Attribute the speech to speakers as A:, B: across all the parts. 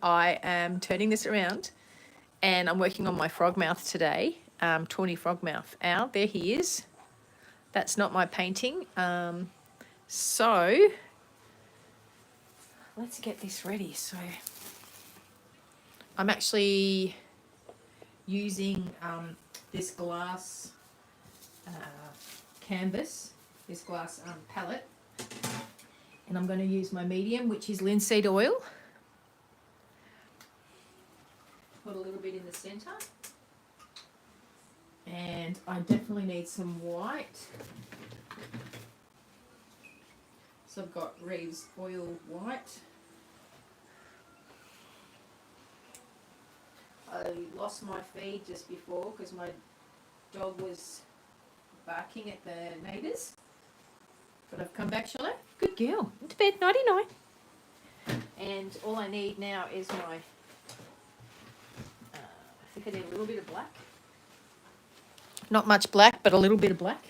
A: I am turning this around and I'm working on my frogmouth today. Tawny frogmouth out. There he is. That's not my painting. So let's get this ready. So I'm actually using this glass canvas, this glass palette, and I'm going to use my medium, which is linseed oil. Put a little bit in the center, and I definitely need some white. So I've got Reeves oil white. I lost my feed just before because my dog was barking at the neighbours. But I've come back, shall I? Good girl. Into bed, nighty-night. And all I need now is my, I think I need a little bit of black. Not much black, but a little bit of black.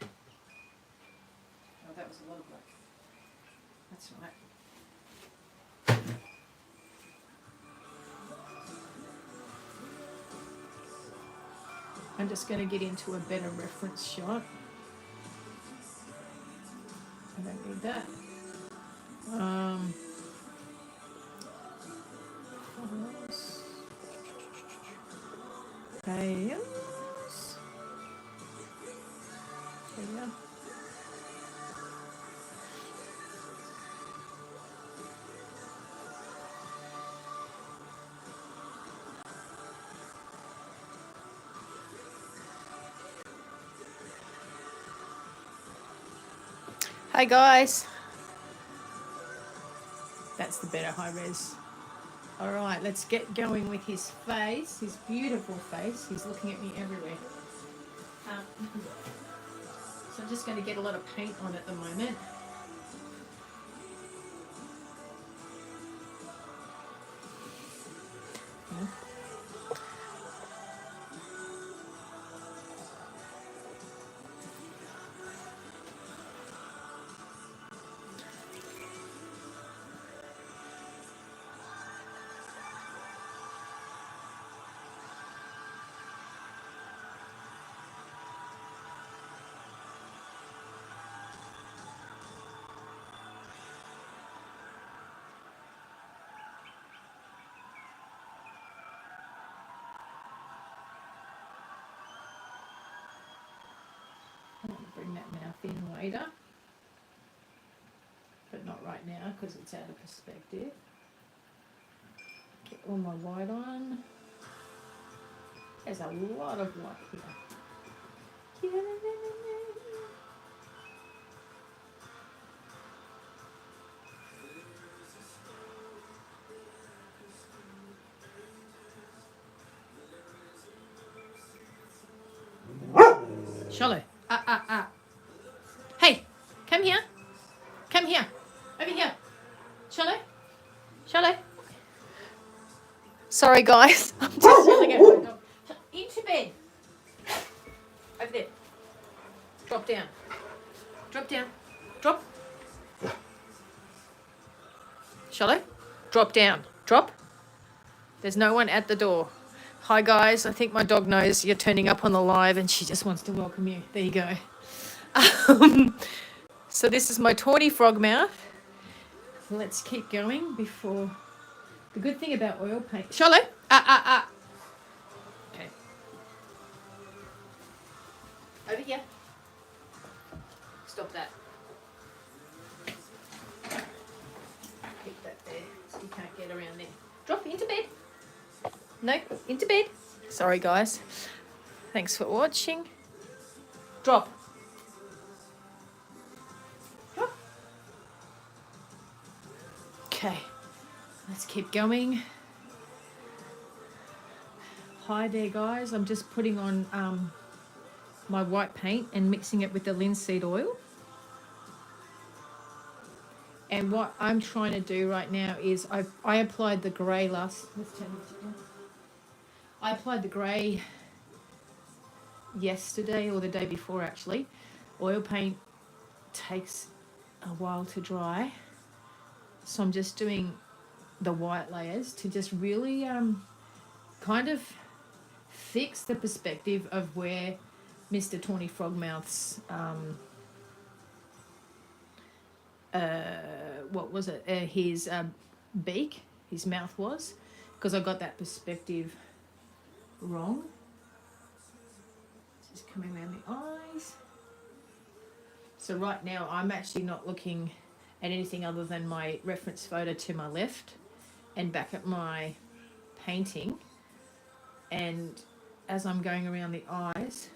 A: Oh, that was a lot of black. That's right. I'm just going to get into a better reference shot. I don't need that. Pales. There we go. Hi guys. That's the better high res. All right, let's get going with his face, his beautiful face. He's looking at me everywhere. So I'm just going to get a lot of paint on at the moment. I want to bring that mouth in later, but not right now because it's out of perspective. Get all my white on. There's a lot of white here. Shallow. Hey, come here. Come here. Over here. Shallow. Shallow. Sorry, guys. I'm just yelling at my dog. Into bed. Over there. Drop down. Drop down. Drop. Shallow. Drop down. Drop. There's no one at the door. Hi guys, I think my dog knows you're turning up on the live and she just wants to welcome you. There you go. So this is my tawny frogmouth. Let's keep going before... The good thing about oil paint... Shallow! Okay. Over here. Stop that. Keep that there so you can't get around there. Drop into bed. No, into bed. Sorry, guys. Thanks for watching. Drop. Drop. Okay, let's keep going. Hi there, guys. I'm just putting on my white paint and mixing it with the linseed oil. And what I'm trying to do right now is I applied the grey last... Let's turn it down. I applied the grey yesterday or the day before actually. Oil paint takes a while to dry. So I'm just doing the white layers to just really kind of fix the perspective of where Mr. Tawny Frogmouth's what was it? His beak, his mouth was, because I got that perspective wrong. Just coming around the eyes. So right now I'm actually not looking at anything other than my reference photo to my left and back at my painting. And as I'm going around the eyes,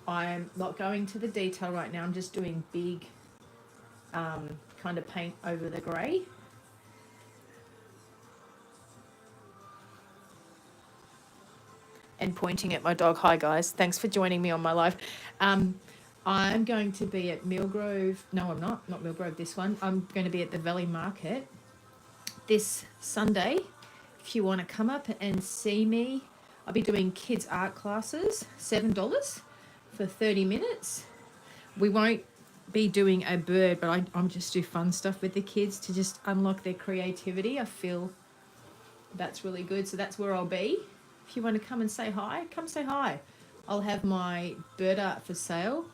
A: I'm not going to the detail right now. I'm just doing big kind of paint over the grey. And pointing at my dog. Hi guys, thanks for joining me on my live. I'm going to be at Millgrove. No, I'm not Millgrove, this one. I'm going to be at the Valley Market this Sunday. If you want to come up and see me, I'll be doing kids art classes, $7 for 30 minutes. We won't be doing a bird, but I'm just do fun stuff with the kids to just unlock their creativity. I feel that's really good. So that's where I'll be. If you want to come and say hi, come say hi. I'll have my bird art for sale.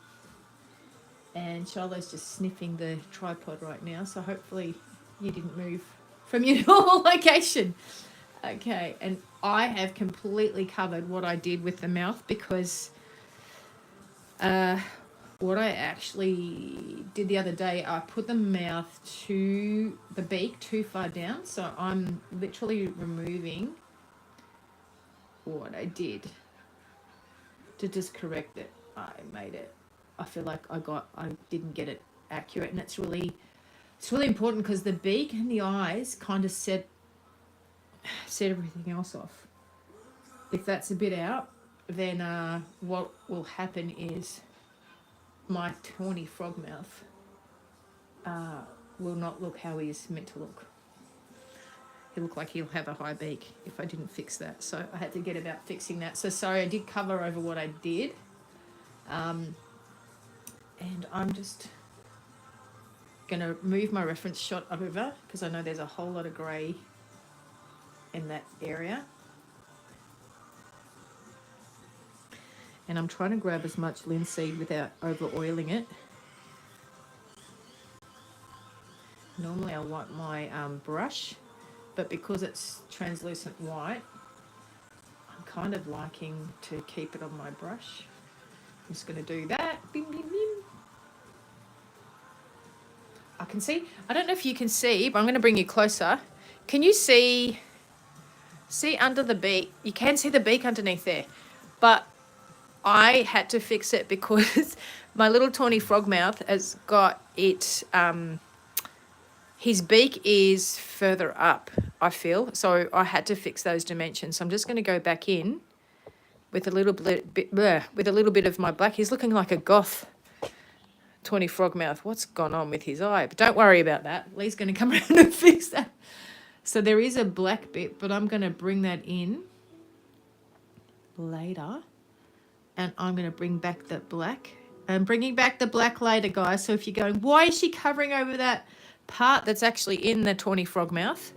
A: And Charlotte's just sniffing the tripod right now, so hopefully you didn't move from your normal location. Okay, and I have completely covered what I did with the mouth because what I actually did the other day, I put the mouth to the beak too far down, so I'm literally removing what I did to just correct it. I made it. I feel like I didn't get it accurate, and it's really important because the beak and the eyes kind of set everything else off. If that's a bit out, then what will happen is my Tawny Frogmouth will not look how he's meant to look. He'll look like he'll have a high beak if I didn't fix that. So I had to get about fixing that. So sorry, I did cover over what I did. And I'm just going to move my reference shot over because I know there's a whole lot of grey in that area. And I'm trying to grab as much linseed without over oiling it. Normally I wipe my brush, but because it's translucent white, I'm kind of liking to keep it on my brush. I'm just going to do that. Bim, bim, bim. I can see, I don't know if you can see, but I'm going to bring you closer. Can you see under the beak? You can see the beak underneath there, but I had to fix it because my little Tawny Frogmouth has got it, his beak is further up, I feel, so I had to fix those dimensions. So I'm just going to go back in with a little bit of my black. He's looking like a goth Tawny Frogmouth. What's gone on with his eye? But don't worry about that. Leigh's going to come around and fix that. So there is a black bit, but I'm going to bring that in later. And I'm going to bring back the black. I'm bringing back the black later, guys. So if you're going, why is she covering over that part that's actually in the Tawny Frogmouth?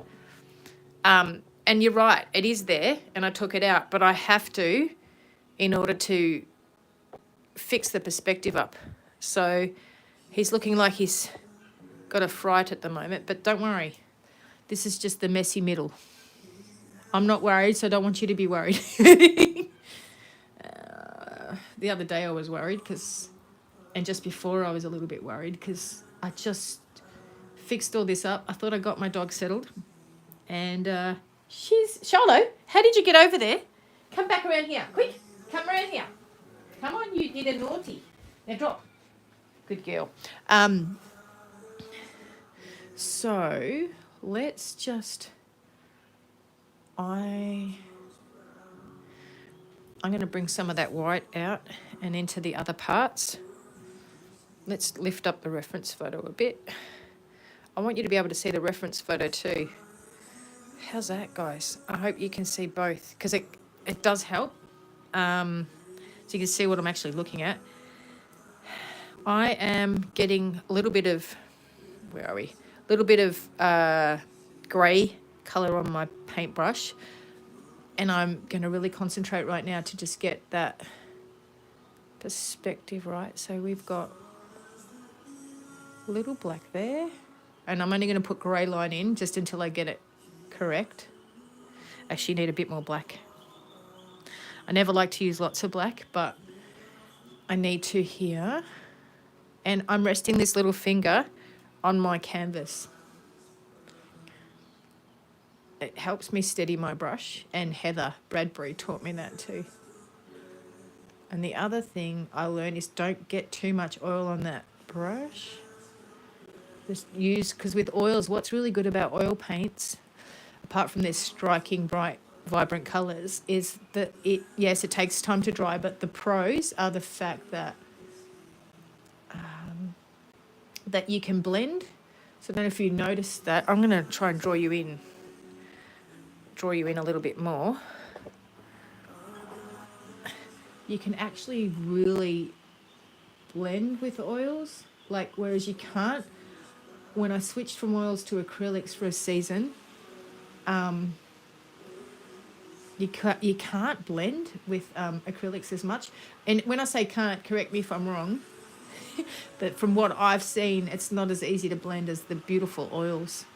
A: And you're right, it is there, and I took it out. But I have to in order to fix the perspective up. So he's looking like he's got a fright at the moment, but don't worry. This is just the messy middle. I'm not worried, so I don't want you to be worried. The other day I was worried and just before I was a little bit worried because I just fixed all this up. I thought I got my dog settled. And Charlo, how did you get over there? Come back around here, quick. Come around here. Come on, you did a naughty. Now drop. Good girl. So let's just, I'm going to bring some of that white out and into the other parts. Let's lift up the reference photo a bit. I want you to be able to see the reference photo too. How's that, guys? I hope you can see both because it does help. So you can see what I'm actually looking at. I am getting a little bit of, where are we? A little bit of grey colour on my paintbrush, and I'm going to really concentrate right now to just get that perspective right. So we've got a little black there, and I'm only going to put grey line in just until I get it correct. Actually need a bit more black. I never like to use lots of black, but I need to here. And I'm resting this little finger on my canvas. It helps me steady my brush, and Heather Bradbury taught me that too. And the other thing I learned is don't get too much oil on that brush. Just use, because with oils, what's really good about oil paints, apart from their striking, bright, vibrant colours, is that it takes time to dry, but the pros are the fact that that you can blend. So I don't know if you noticed that. I'm going to try and draw you in a little bit more. You can actually really blend with oils, like, whereas you can't. When I switched from oils to acrylics for a season, you can't blend with acrylics as much. And when I say can't, correct me if I'm wrong, but from what I've seen, it's not as easy to blend as the beautiful oils.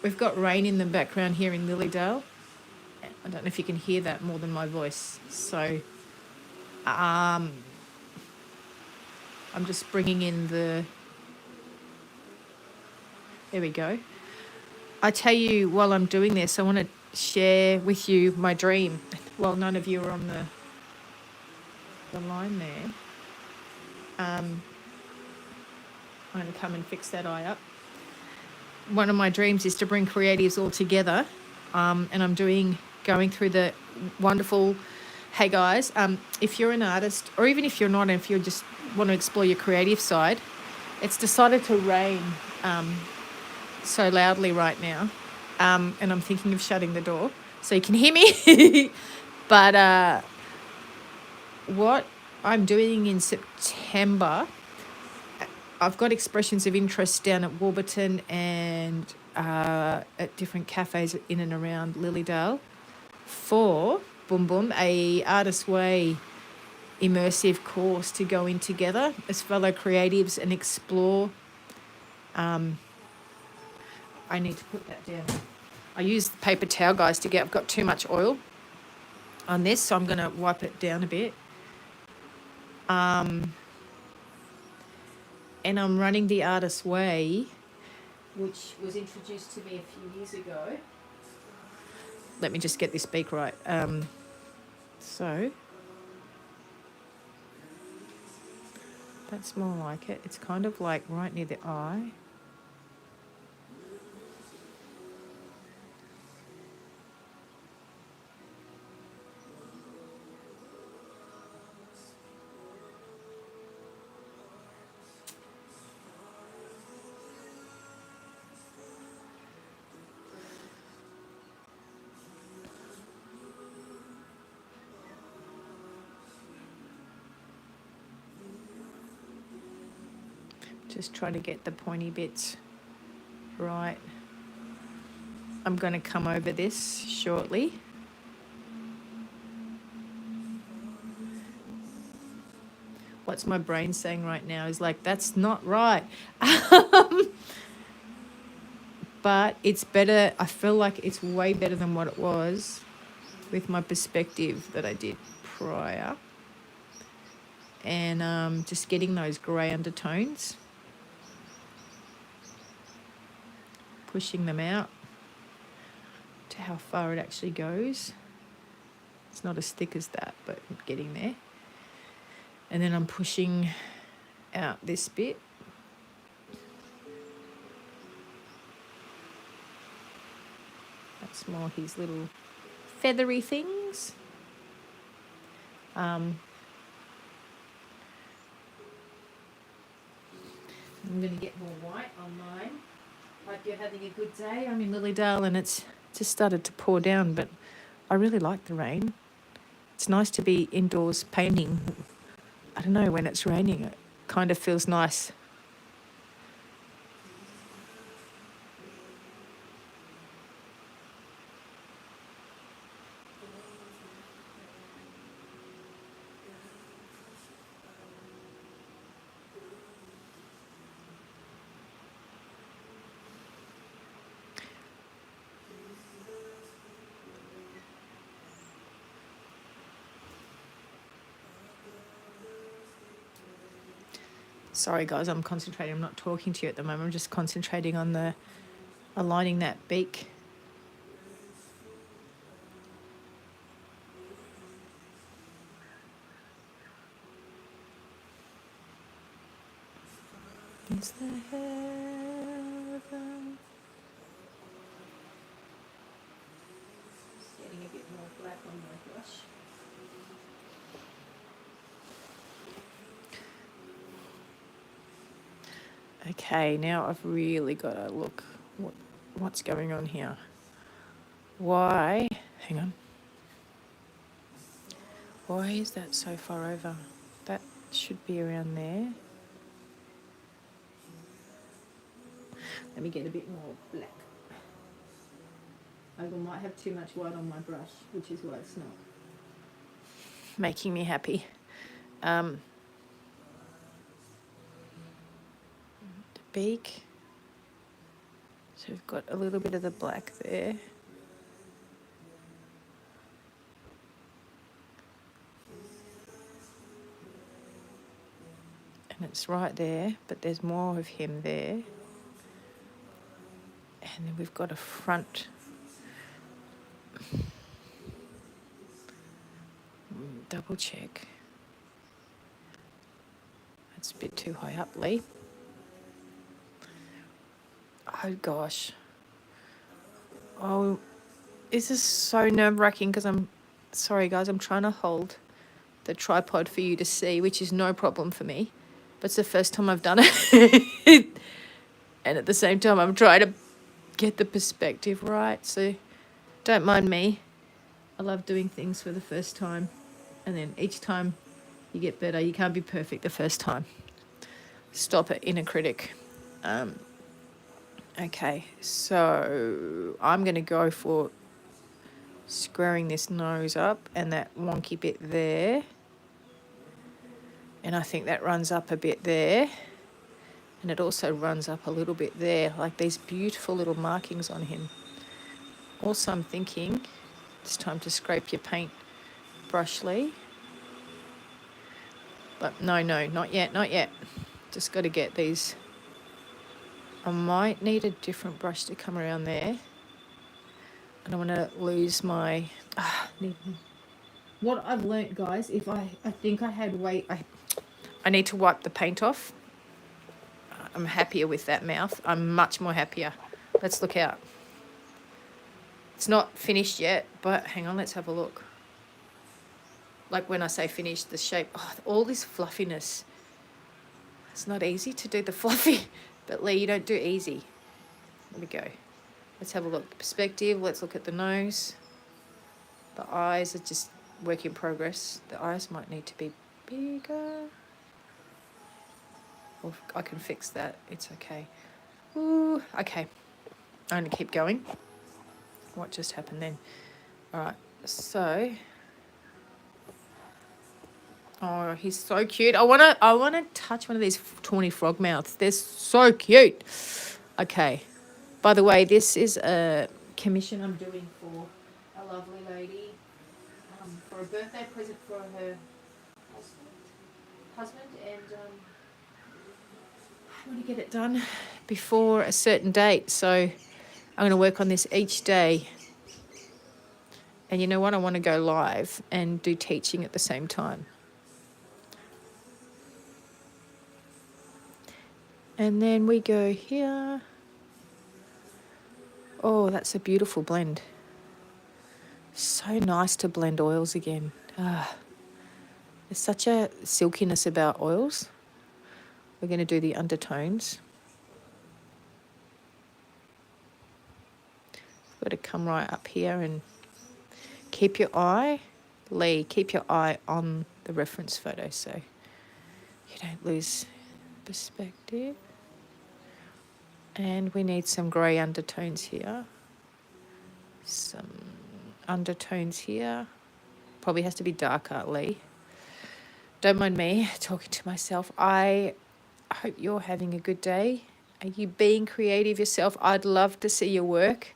A: We've got rain in the background here in Lilydale. I don't know if you can hear that more than my voice. So I'm just bringing in the... There we go. I tell you, while I'm doing this, I want to share with you my dream. Well, none of you are on the line there. I'm going to come and fix that eye up. One of my dreams is to bring creatives all together, and I'm going through the wonderful... Hey guys, if you're an artist, or even if you're not, and if you just want to explore your creative side, it's decided to rain so loudly right now, and I'm thinking of shutting the door so you can hear me. But what I'm doing in September, I've got expressions of interest down at Warburton and at different cafes in and around Lilydale for Boom Boom, a Artist Way immersive course to go in together as fellow creatives and explore. I need to put that down. I use the paper towel, guys, I've got too much oil on this, so I'm going to wipe it down a bit. And I'm running the Artist Way, which was introduced to me a few years ago. Let me just get this beak right. So that's more like it. It's kind of like right near the eye. Just trying to get the pointy bits right. I'm going to come over this shortly. What's my brain saying right now is like, that's not right. But it's better. I feel like it's way better than what it was with my perspective that I did prior. And just getting those grey undertones. Pushing them out to how far it actually goes. It's not as thick as that, but getting there. And then I'm pushing out this bit. That's more his little feathery things. I'm going to get more white on mine. Hope you're having a good day. I'm in Lilydale and it's just started to pour down, but I really like the rain. It's nice to be indoors painting. I don't know, when it's raining, it kind of feels nice. Sorry guys, I'm concentrating. I'm not talking to you at the moment. I'm just concentrating on the aligning that beak. Is the heaven? Getting a bit more black on my brush. Okay, now I've really got to look what's going on here. Why? Hang on. Why is that so far over? That should be around there. Let me get a bit more black. I might have too much white on my brush, which is why it's not making me happy. The beak. So we've got a little bit of the black there. And it's right there, but there's more of him there. And then we've got a front. Double check. That's a bit too high up, Leigh. Oh gosh. Oh, this is so nerve-wracking because sorry guys, I'm trying to hold the tripod for you to see, which is no problem for me. But it's the first time I've done it. And at the same time, I'm trying to get the perspective right. So don't mind me. I love doing things for the first time. And then each time you get better. You can't be perfect the first time. Stop it, inner critic. Okay, so I'm going to go for squaring this nose up and that wonky bit there. And I think that runs up a bit there. And it also runs up a little bit there, like these beautiful little markings on him. Also, I'm thinking it's time to scrape your paint brush, Leigh. But no, not yet, not yet. Just got to get these. I might need a different brush to come around there. I don't want to lose my... What I've learnt, guys, if I think I had weight... I need to wipe the paint off. I'm happier with that mouth. I'm much more happier. Let's look out. It's not finished yet, but hang on, let's have a look. Like when I say finished, the shape... Oh, all this fluffiness. It's not easy to do the fluffy... But Leigh, you don't do easy. There we go. Let's have a look. Perspective. Let's look at the nose. The eyes are just work in progress. The eyes might need to be bigger. Well, I can fix that. It's okay. Ooh, okay. I'm going to keep going. What just happened then? All right. So... Oh, he's so cute. I wanna touch one of these tawny frogmouths. They're so cute. Okay. By the way, this is a commission I'm doing for a lovely lady for a birthday present for her husband, and I want to get it done before a certain date. So I'm going to work on this each day. And you know what? I want to go live and do teaching at the same time. And then we go here. Oh, that's a beautiful blend. So nice to blend oils again. There's such a silkiness about oils. We're going to do the undertones. Got to come right up here and keep your eye, Leigh, keep your eye on the reference photo so you don't lose perspective. And we need some grey undertones here. Some undertones here. Probably has to be darker, Leigh. Don't mind me talking to myself. I hope you're having a good day. Are you being creative yourself? I'd love to see your work.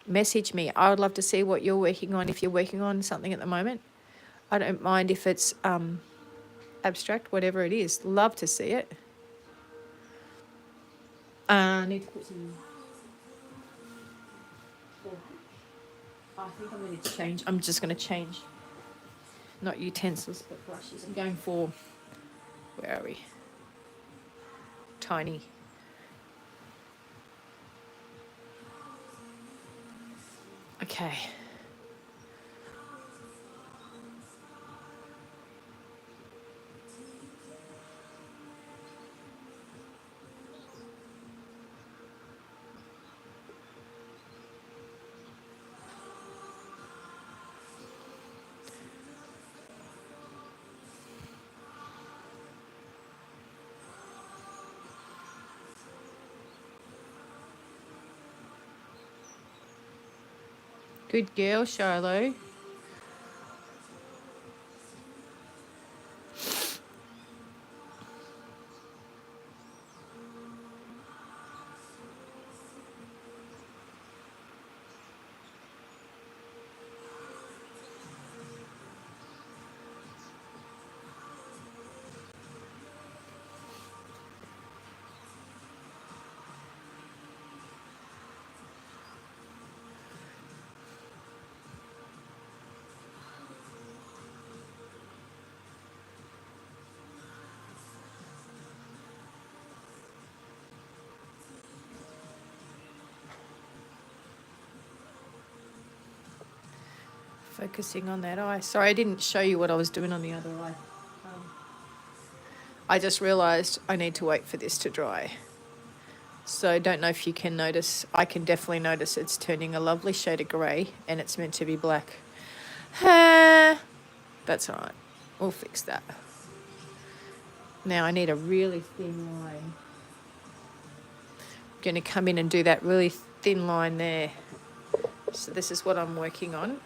A: Message me. I would love to see what you're working on if you're working on something at the moment. I don't mind if it's abstract, whatever it is. Love to see it. I need to put some... I think I'm going to change. I'm just going to change. Not utensils, but brushes. I'm going for... Where are we? Tawny. Okay. Good girl, Shiloh. Focusing on that eye. Sorry, I didn't show you what I was doing on the other eye. I just realised I need to wait for this to dry. So I don't know if you can notice. I can definitely notice it's turning a lovely shade of grey and it's meant to be black. That's all right. We'll fix that. Now I need a really thin line. I'm going to come in and do that really thin line there. So this is what I'm working on.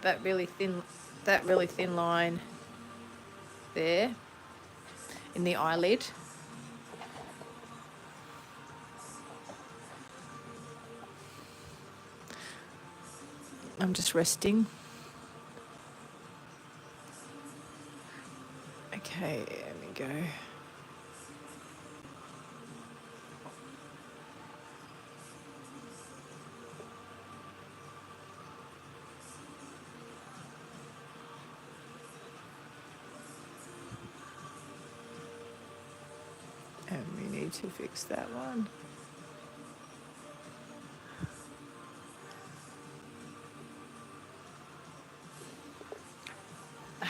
A: That really thin line there in the eyelid. I'm just resting. Okay, there we go. And we need to fix that one.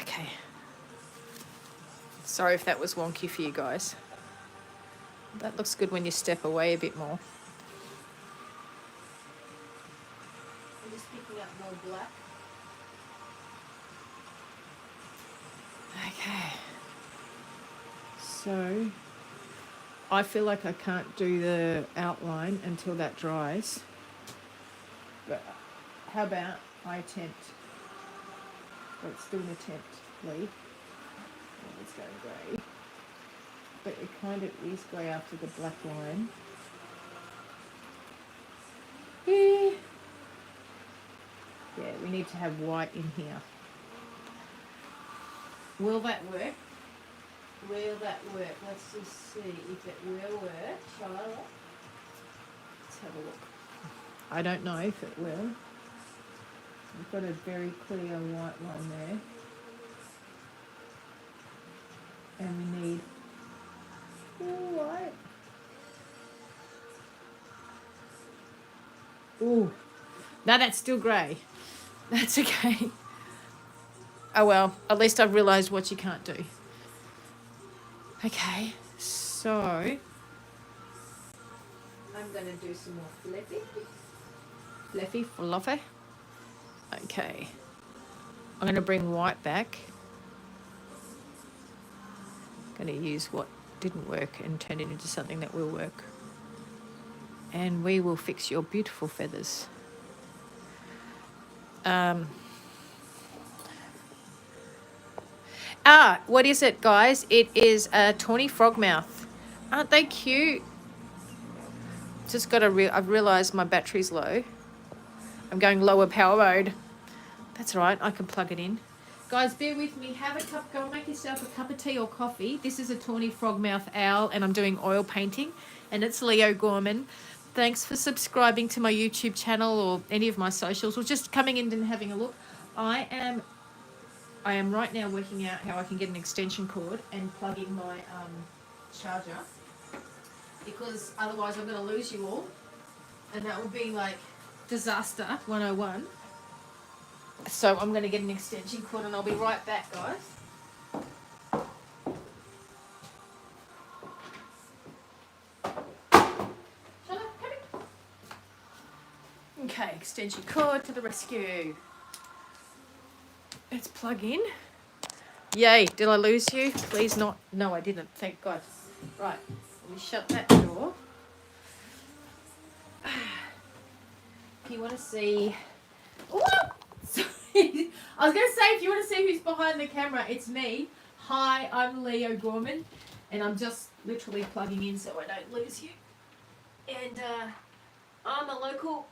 A: Okay. Sorry if that was wonky for you guys. That looks good when you step away a bit more. I'm just picking up more black. Okay. So I feel like I can't do the outline until that dries. But how about I attempt? Let's do an attempt, Leigh. Oh, it's going grey. But it kind of is grey after the black line. Yeah, we need to have white in here. Will that work? Will that work? Let's just see if it will work. Charlotte, let's have a look. I don't know if it will. We've got a very clear white line there. And we need white. Ooh. No, that's still grey. That's okay. Oh well, at least I've realised what you can't do. Okay, so I'm going to do some more fluffy. Okay, I'm going to bring white back. I'm going to use what didn't work and turn it into something that will work. And we will fix your beautiful feathers. What is it, guys? It is a Tawny frogmouth. Aren't they cute? Just got to I've realised my battery's low. I'm going lower power mode. That's all right. I can plug it in. Guys, bear with me. Go and make yourself a cup of tea or coffee. This is a Tawny frogmouth owl, and I'm doing oil painting, and it's Leigh O'Gorman. Thanks for subscribing to my YouTube channel or any of my socials, or just coming in and having a look. I am right now working out how I can get an extension cord and plug in my charger, because otherwise I'm going to lose you all, and that would be like disaster 101. So I'm going to get an extension cord, and I'll be right back, guys. Okay, extension cord to the rescue. Let's plug in. Yay, did I lose you? Please not. No, I didn't. Thank God. Right, let me shut that door. If you want to see... Oh, sorry. I was going to say, if you want to see who's behind the camera, it's me. Hi, I'm Leigh O'Gorman, and I'm just literally plugging in so I don't lose you. And I'm a local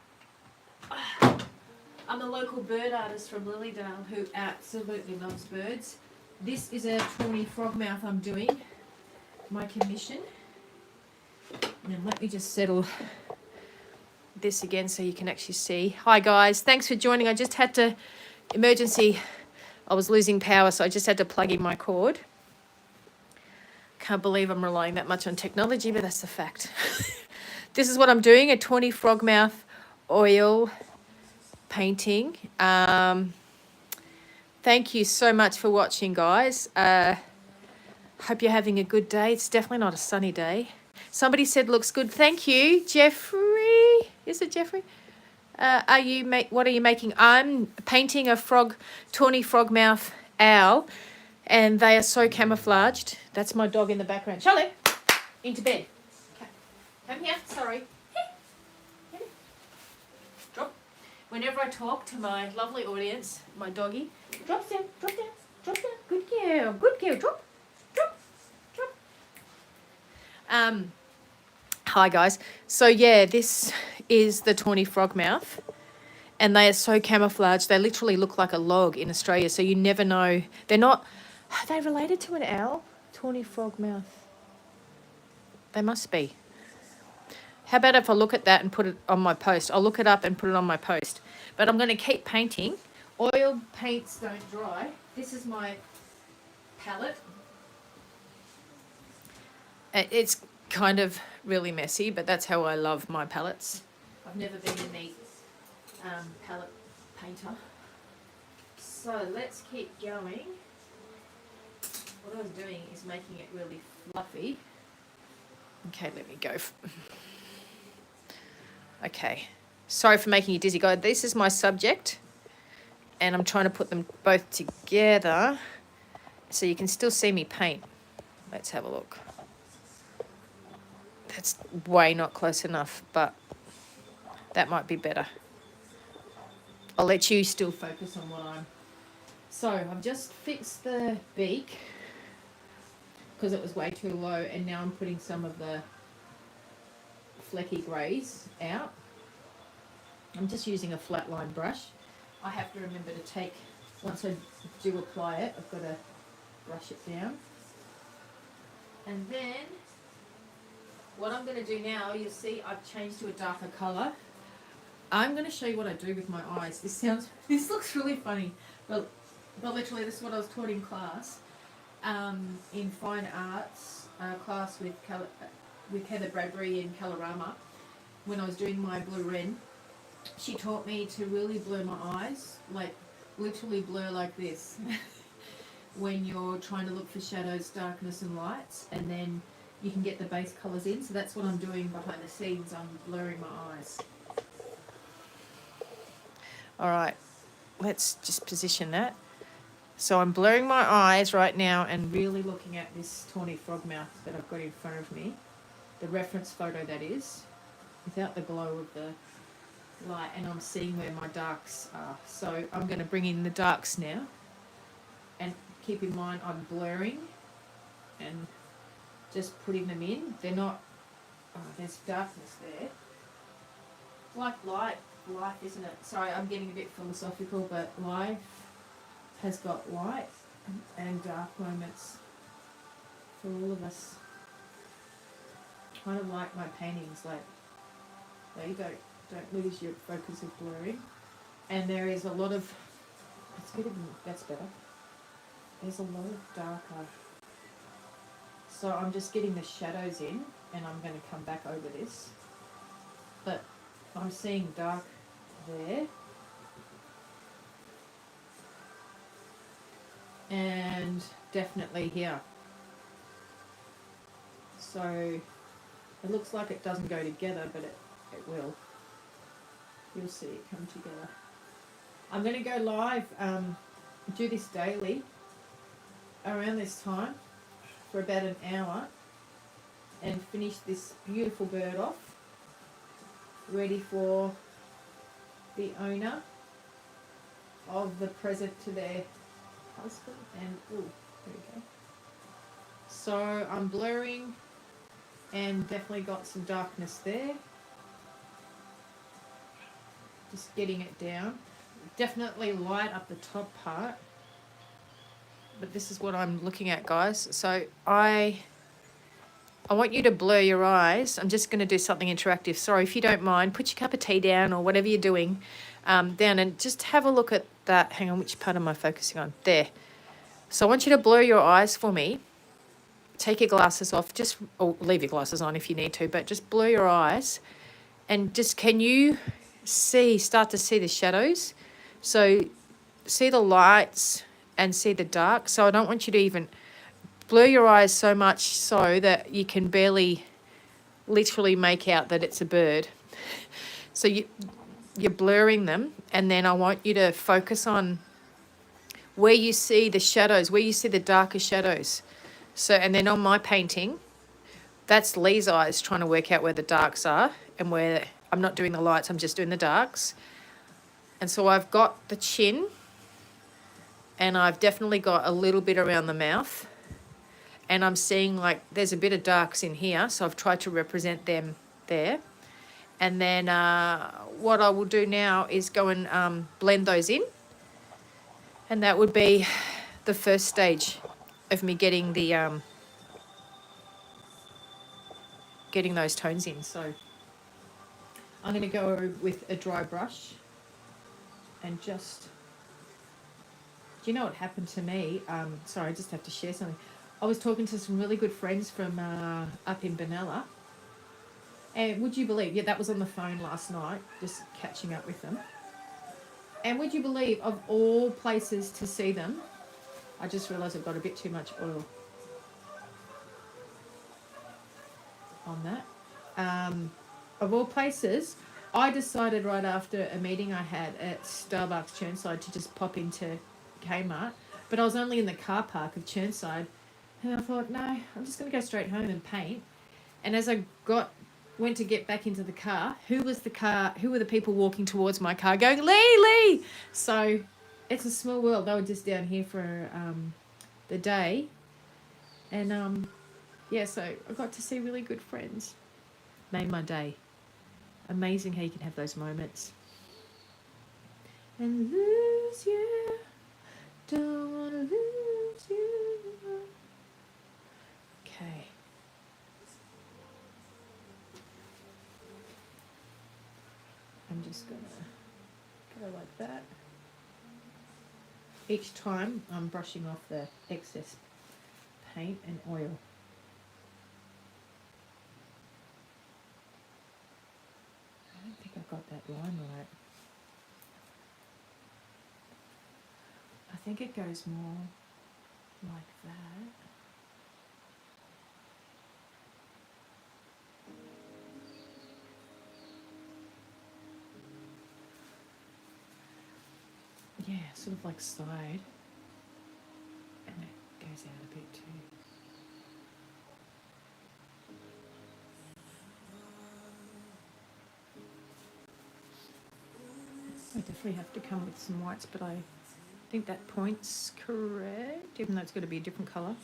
A: bird artist from Lilydale who absolutely loves birds. This is a Tawny frogmouth I'm doing, my commission. Now let me just settle this again so you can actually see. Hi guys, thanks for joining. I just had to, I was losing power, so I just had to plug in my cord. Can't believe I'm relying that much on technology, but that's the fact. This is what I'm doing, a Tawny frogmouth oil painting. Thank you so much for watching, guys. Hope you're having a good day. It's definitely not a sunny day. Somebody said looks good. Thank you, Jeffrey. Is it Jeffrey? What are you making? I'm painting a Tawny frogmouth owl, and they are so camouflaged. That's my dog in the background. Charlie, into bed. Okay. Come here. Sorry. Drop. Whenever I talk to my lovely audience, my doggy, drop down, drop down, drop down. Good girl, drop, drop, drop. Hi guys. So yeah, this is the Tawny frogmouth, and they are so camouflaged. They literally look like a log in Australia, so you never know. They're not. Are they related to an owl? Tawny frogmouth. They must be. How about if I look at that and put it on my post? I'll look it up and put it on my post. But I'm going to keep painting. Oil paints don't dry. This is my palette. It's kind of really messy, but that's how I love my palettes. I've never been a neat palette painter. So let's keep going. What I was doing is making it really fluffy. Okay, let me go. Okay, sorry for making you dizzy, guys. This is my subject, and I'm trying to put them both together so you can still see me paint. Let's have a look. That's way not close enough, but that might be better. I'll let you still focus on what I'm... So I've just fixed the beak because it was way too low, and now I'm putting some of the flecky greys out. I'm just using a flat line brush. I have to remember to take, once I do apply it, I've got to brush it down. And then what I'm going to do now, you'll see I've changed to a darker colour. I'm going to show you what I do with my eyes. This looks really funny, but literally this is what I was taught in class, in fine arts class with Heather Bradbury in Colorama. When I was doing my blue red, she taught me to really blur my eyes, like literally blur like this when you're trying to look for shadows, darkness and lights, and then you can get the base colours in. So that's what I'm doing behind the scenes. I'm blurring my eyes. Alright, let's just position that. So I'm blurring my eyes right now and really looking at this Tawny frogmouth that I've got in front of me. The reference photo, that is, without the glow of the light, and I'm seeing where my darks are. So I'm going to bring in the darks now, and keep in mind I'm blurring and just putting them in. They're not, there's darkness there. Like life, isn't it? Sorry, I'm getting a bit philosophical, but life has got light and dark moments for all of us. Kind of like my paintings, like there you go, don't lose your focus of blurring. And there is a lot of, that's better. There's a lot of darker. So I'm just getting the shadows in, and I'm going to come back over this. But I'm seeing dark there. And definitely here. So it looks like it doesn't go together, but it will. You'll see it come together. I'm going to go live, do this daily around this time for about an hour and finish this beautiful bird off, ready for the owner of the present to their husband. And ooh, there we go. So I'm blurring and definitely got some darkness there. Just getting it down. Definitely light up the top part. But this is what I'm looking at, guys. So I want you to blur your eyes. I'm just going to do something interactive. Sorry, if you don't mind, put your cup of tea down or whatever you're doing down and just have a look at that. Hang on, which part am I focusing on? There. So I want you to blur your eyes for me. Take your glasses off. Or leave your glasses on if you need to, but just blur your eyes. And just, can you start to see the shadows? So see the lights and see the dark. So I don't want you to even blur your eyes so much so that you can barely literally make out that it's a bird. So you're blurring them, and then I want you to focus on where you see the shadows, where you see the darker shadows. So, and then on my painting, that's Leigh's eyes trying to work out where the darks are, and where I'm not doing the lights, I'm just doing the darks. And so I've got the chin, and I've definitely got a little bit around the mouth. And I'm seeing like there's a bit of darks in here, so I've tried to represent them there. And then what I will do now is go and blend those in. And that would be the first stage of me getting the getting those tones in. So I'm going to go with a dry brush and just, do you know what happened to me? Sorry, I just have to share something. I was talking to some really good friends from up in Benalla. And would you believe, that was on the phone last night, just catching up with them. And would you believe, of all places to see them, I just realised I've got a bit too much oil on that. Of all places, I decided right after a meeting I had at Starbucks Churnside to just pop into Kmart. But I was only in the car park of Churnside. And I thought, no, I'm just going to go straight home and paint. And as I went to get back into the car, who were the people walking towards my car going, Leigh! So it's a small world. They were just down here for the day. And so I got to see really good friends. Made my day. Amazing how you can have those moments. And lose you. Don't want to lose you. Okay. I'm just going to go like that. Each time I'm brushing off the excess paint and oil. I don't think I got that line right. I think it goes more like that. Yeah, sort of like side, and it goes out a bit too. I definitely have to come with some whites, but I think that point's correct, even though it's got to be a different colour.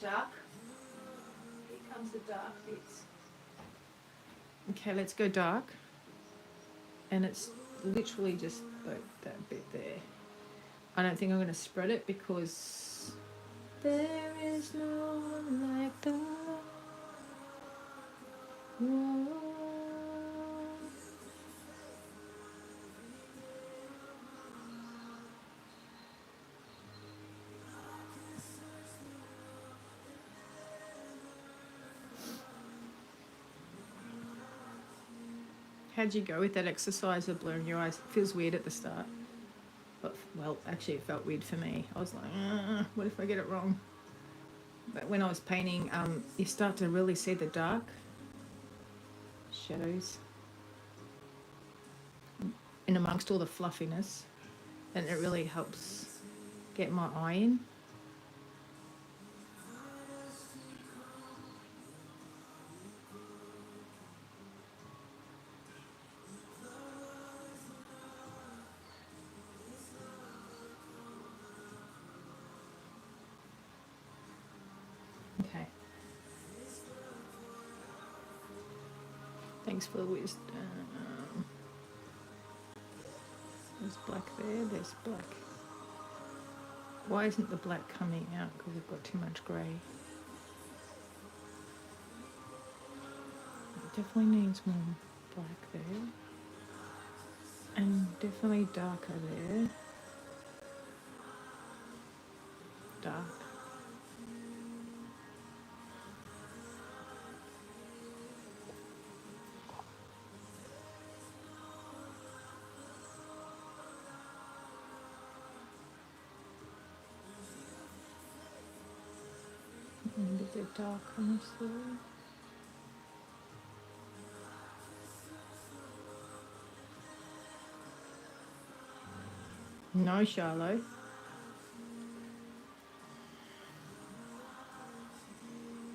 A: Dark. Here comes the dark bits. Okay, let's go dark. And it's literally just like that bit there. I don't think I'm going to spread it because there is no one like the Lord. How'd you go with that exercise of blurring your eyes? It feels weird at the start. But, well, actually it felt weird for me. I was like, what if I get it wrong? But when I was painting, you start to really see the dark shadows in amongst all the fluffiness, and it really helps get my eye in. Okay. Thanks for the wisdom. There's black there, there's black. Why isn't the black coming out? Because we've got too much grey. It definitely needs more black there. And definitely darker there. Dark. And a bit of darkness there. No, Charlotte.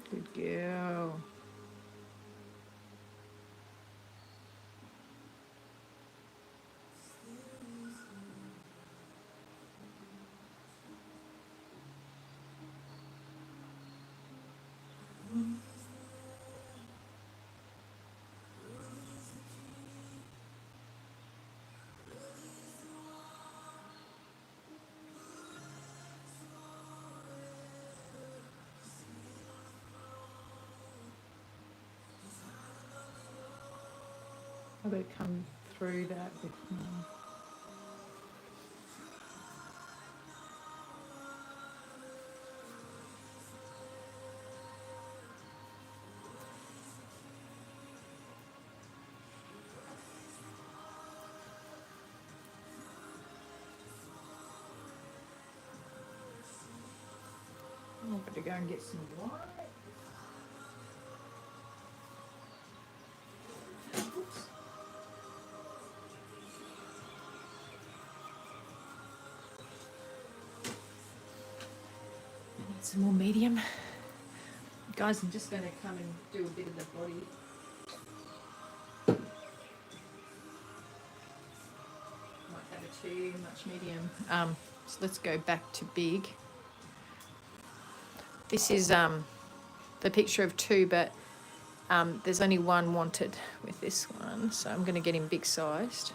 A: Good girl. I've got to come through that with me. I'm going to go and get some white. Oops. I need some more medium. Guys, I'm just going to come and do a bit of the body. Might have too much medium. So let's go back to big. This is the picture of two, but there's only one wanted with this one, so I'm going to get him big sized.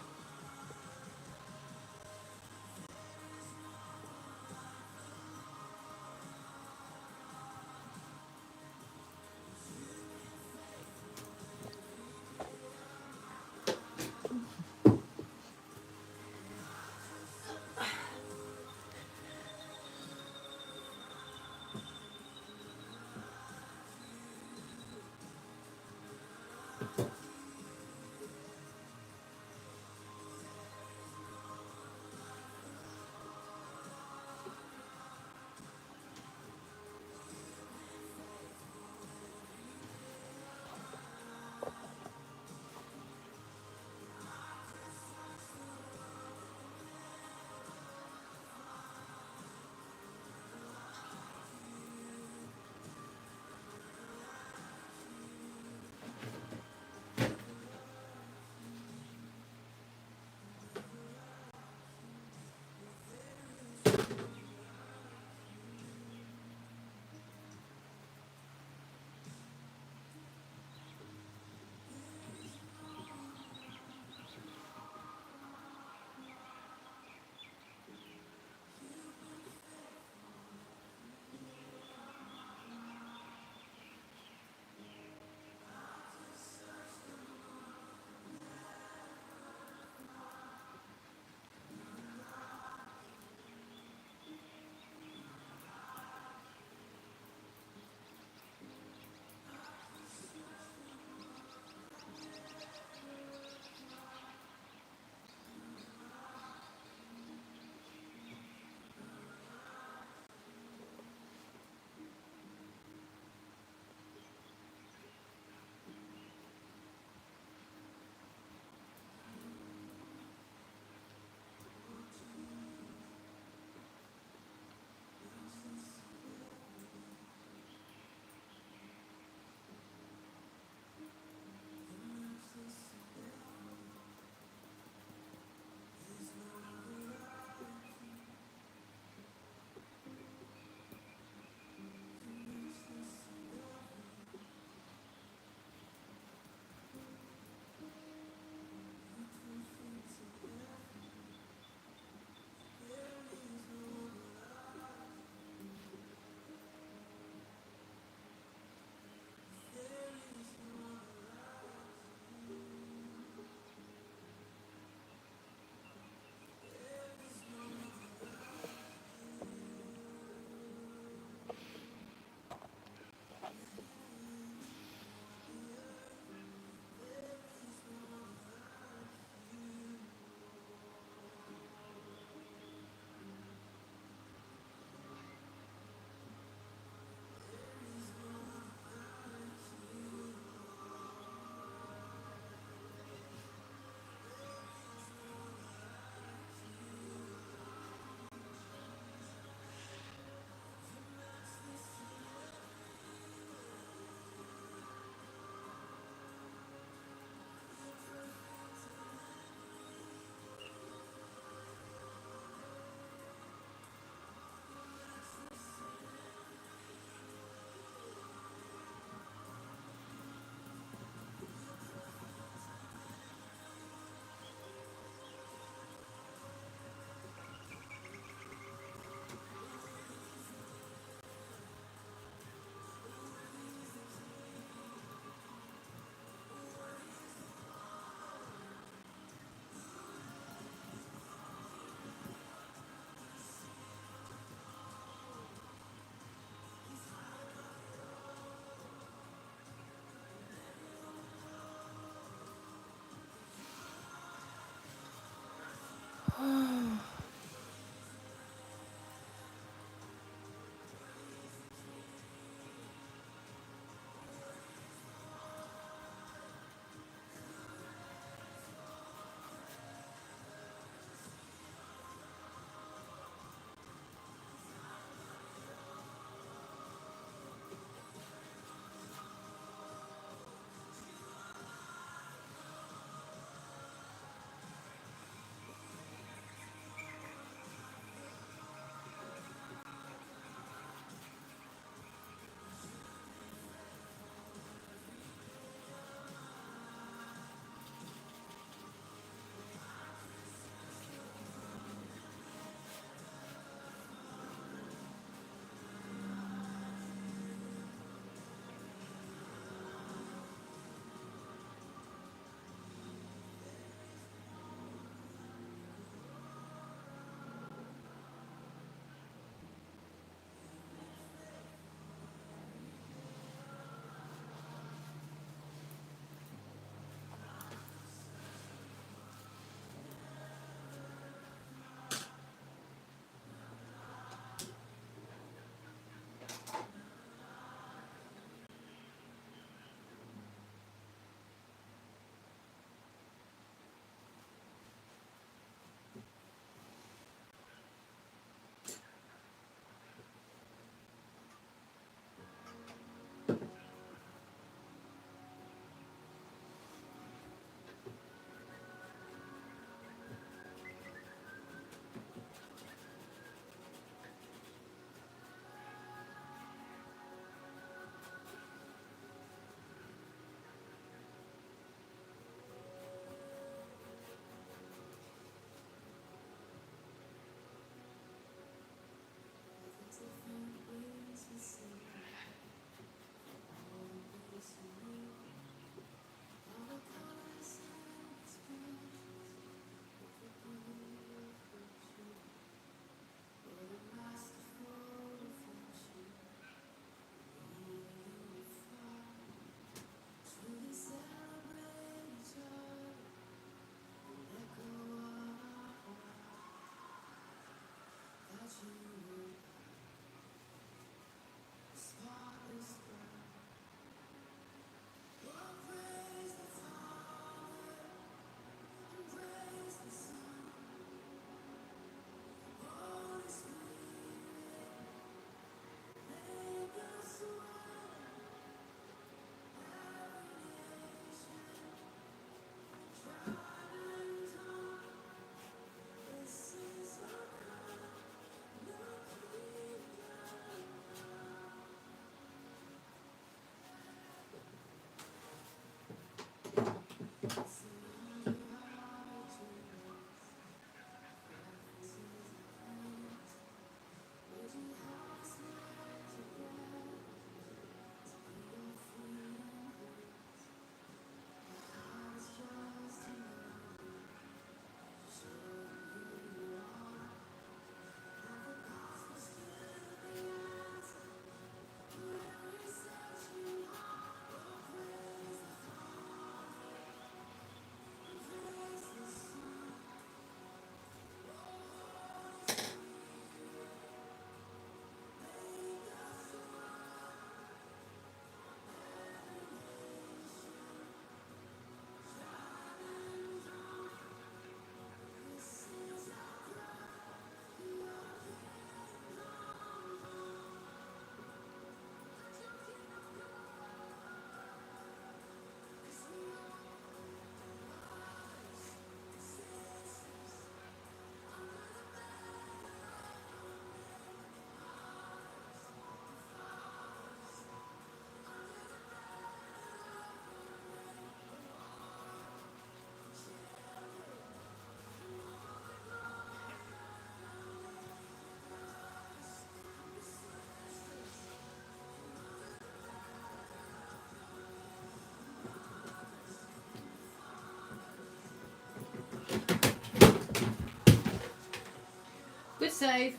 A: Good save.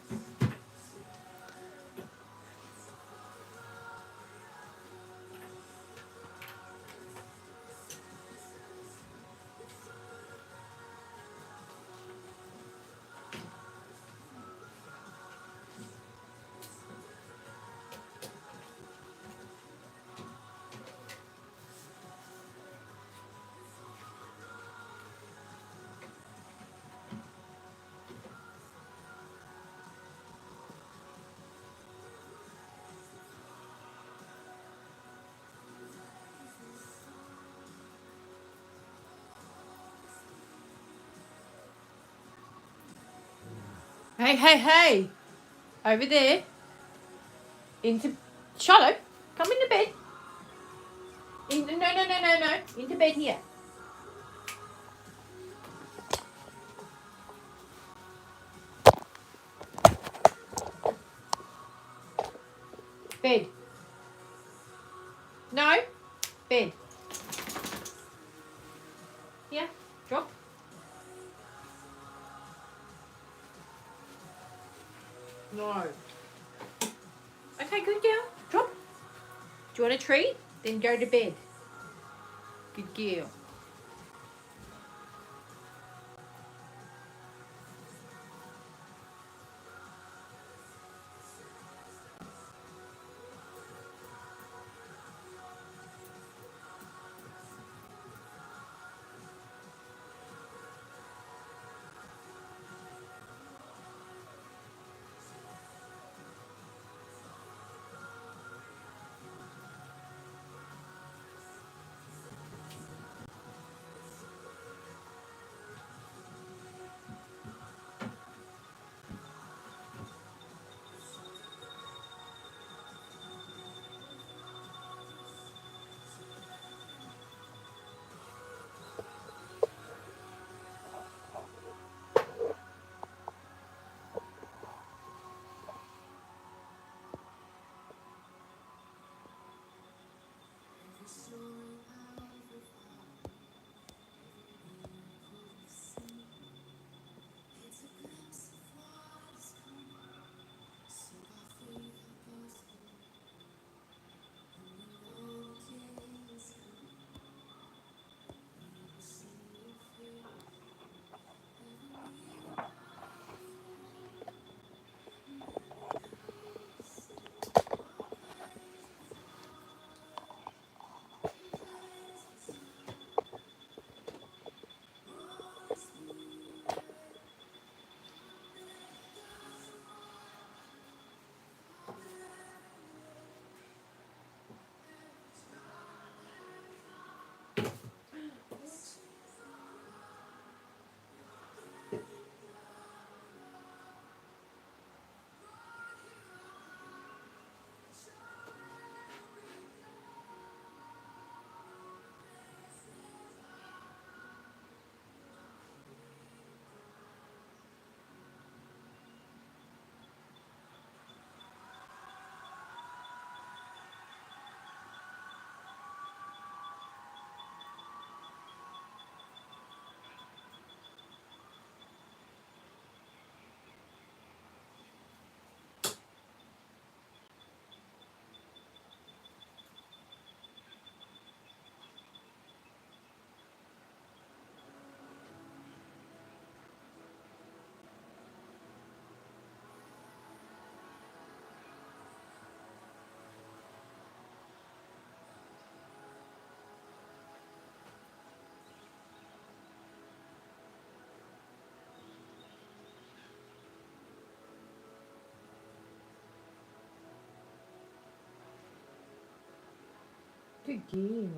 A: Hey, hey, hey! Over there. Into Charlotte, come into bed. No. Into bed here. Bed. No. Bed. Here. Drop. No. Okay, good girl. Drop. Do you want a treat? Then go to bed. Good girl. Good girl.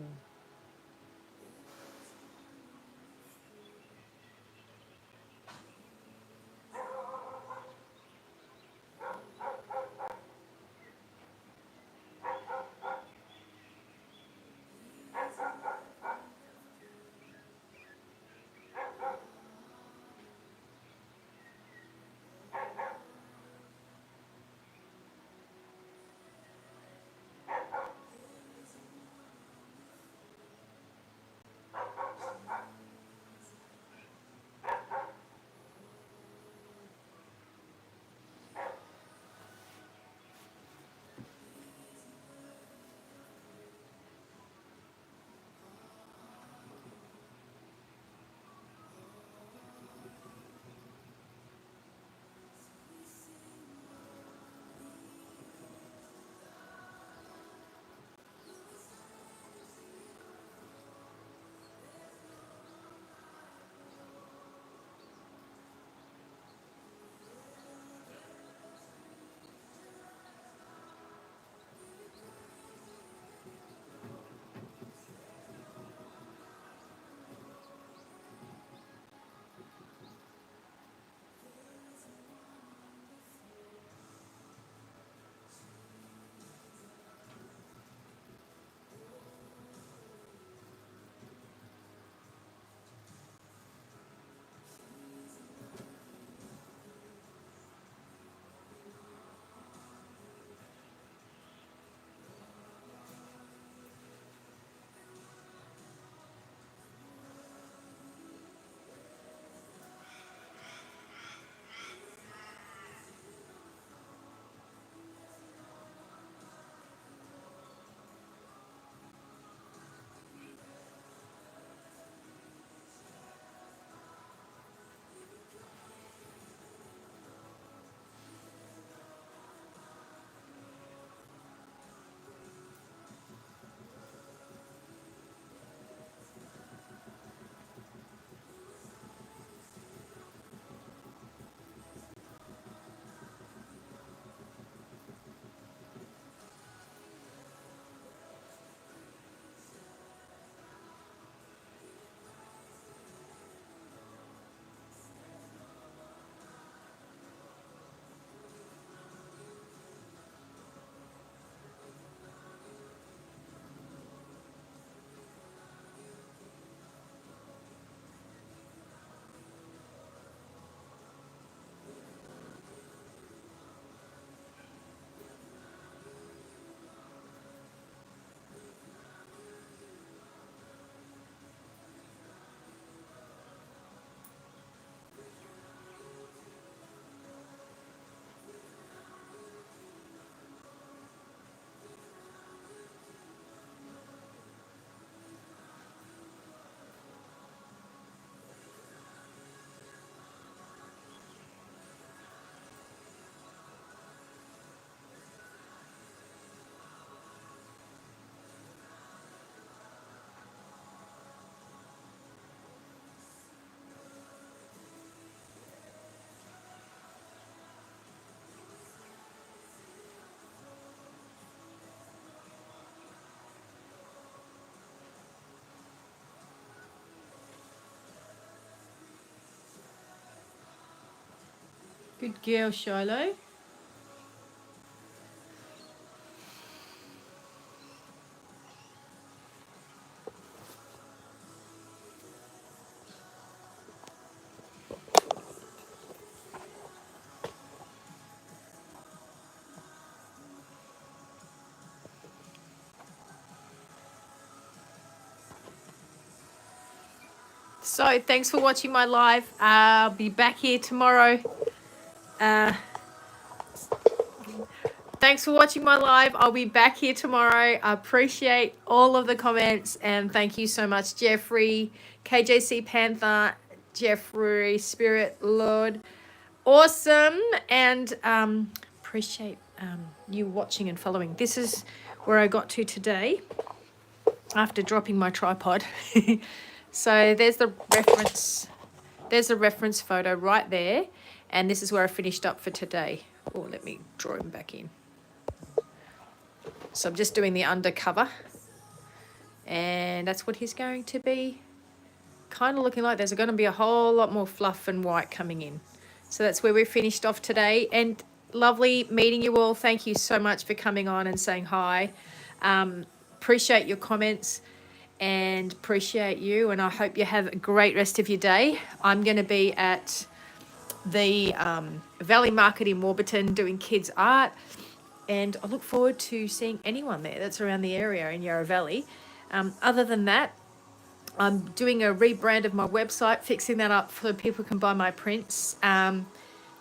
A: Good girl, Shiloh. So thanks for watching my live. I'll be back here tomorrow. Thanks for watching my live. I'll be back here tomorrow. I appreciate all of the comments and thank you so much, Jeffrey, KJC Panther, Jeffrey, Spirit Lord. Awesome. And appreciate you watching and following. This is where I got to today after dropping my tripod. So there's the reference. There's a reference photo right there. And this is where I finished up for today. Oh, let me draw him back in. So I'm just doing the undercover. And that's what he's going to be kind of looking like. There's going to be a whole lot more fluff and white coming in. So that's where we finished off today. And lovely meeting you all. Thank you so much for coming on and saying hi. Appreciate your comments and appreciate you. And I hope you have a great rest of your day. I'm going to be at the Valley Market in Warburton doing kids art. And I look forward to seeing anyone there that's around the area in Yarra Valley. Other than that, I'm doing a rebrand of my website, fixing that up so people can buy my prints. And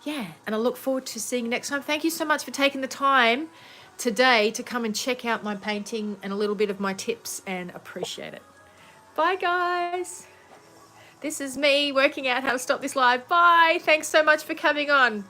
A: I look forward to seeing you next time. Thank you so much for taking the time today to come and check out my painting and a little bit of my tips, and appreciate it. Bye, guys. This is me working out how to stop this live. Bye. Thanks so much for coming on.